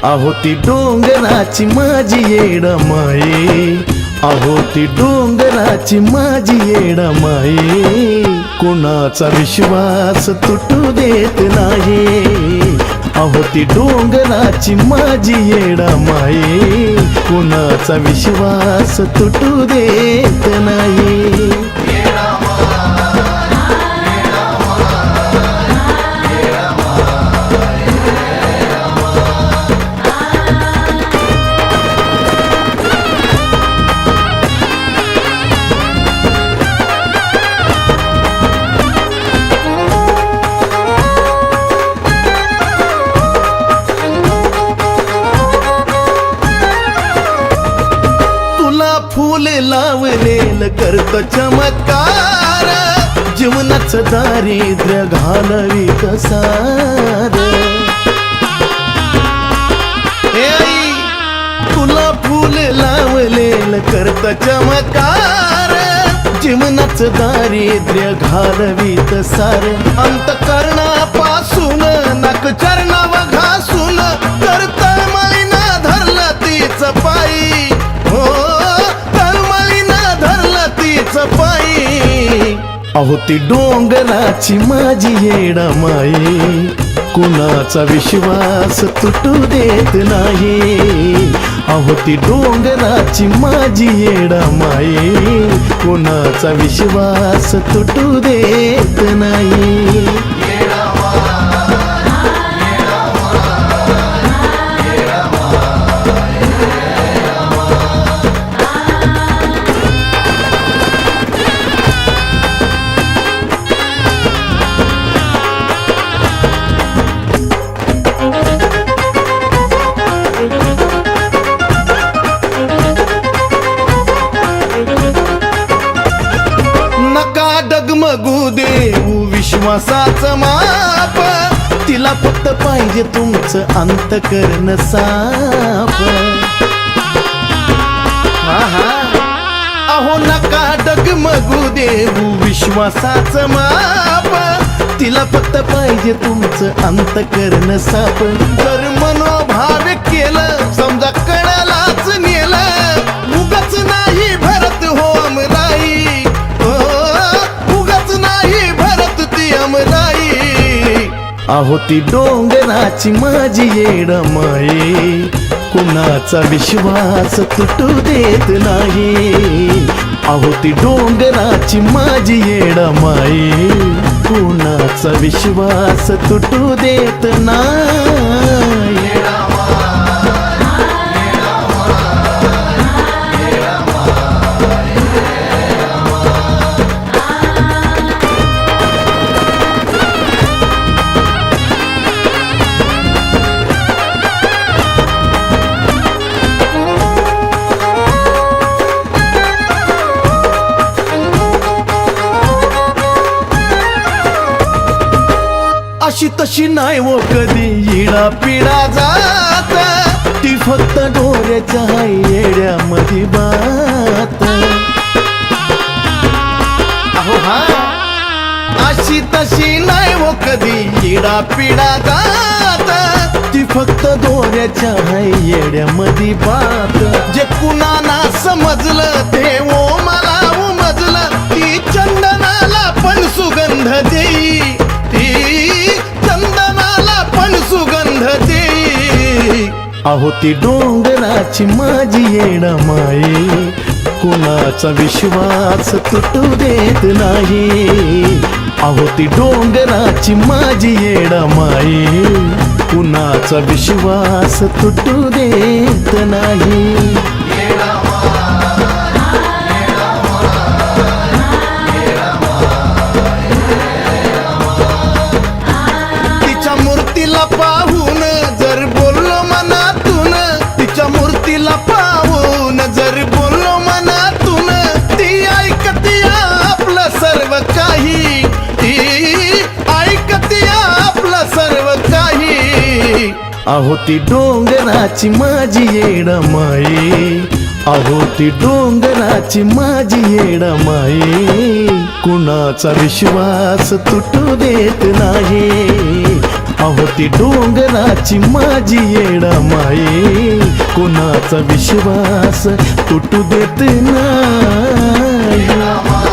अहो ती डोंगराची माझी येडमाये, अहो ती डोंगराची माझी येडमाये, कोणाचा विश्वास तुटू देत नाही। अहो ती डोंगराची माझी येडमाये, कोणाचा विश्वास तुटू देत नाही। फूल लावलेलं करत चमत्कार, जीवनाचं दारिद्र्य घालवीत सार। हे आई तुला फूल लावलेलं करत चमत्कार, जीवनाचं दारिद्र्य घालवीत सार। अंतकरणापासून नाक चरणावर घासून करतळ मळीना धरलं तीच पायी, हो पायी। अहो ती डोंगराची माझी येडमाये, कुणाचा विश्वास तुटू देत नाही। अहो ती डोंगराची माझी येडमाये, कुणाचा विश्वास तुटू देत नाही। डगमगू देऊ विश्वासाचं माप, तिला फक्त पाहिजे तुमचं अंतकरण साफ। अहो नका डगमगू देऊ विश्वासाचं माप, तिला फक्त पाहिजे तुमचं अंतकरण साफ। जर मनोभाव केलं समजा कळालाच नेलं, उगाच नाही भरत हो अमराई, अहो ती डोंगराची माझी येडमाये, कुणाचा विश्वास तुटू देत नाही। अहो ती डोंगराची माझी येडमाये, कुणाचा विश्वास तुटू देत नाही। अशी तशी नाही वो कधी इडा पिडा जात, ती फक्त डोऱ्याच्या येड्यामध्ये बात। अहो हा अशी तशी नाही वो कधी इडा पिडा जात, ती फक्त डोऱ्याच्या येड्यामध्ये बात। जे कुणाला समजलं ते ओ मला उमजलं, ती चंदनाला पण सुगंध देई, चंदनाला पण सुगंध देई। अहो ती डोंगराची माझी येडमाये, कुणाचा विश्वास तुटू देत नाही। अहो ती डोंगराची माझी येडमाये, कुणाचा विश्वास तुटू देत नाही। पाहून जर बोललो मनातून, तिच्या मूर्तीला पाहून जर बोललो मनातून, ती ऐकती आपलं सर्व काही, ती ऐकती आपलं सर्व काही। अहो ती डोंगराची माझी येडमाये, अहो ती डोंगराची माझी येडमाये, कुणाचा विश्वास तुटू देत नाही। अहो ती डोंगराची माझी येडा माई, कोणाचा विश्वास तुटू देत नाही.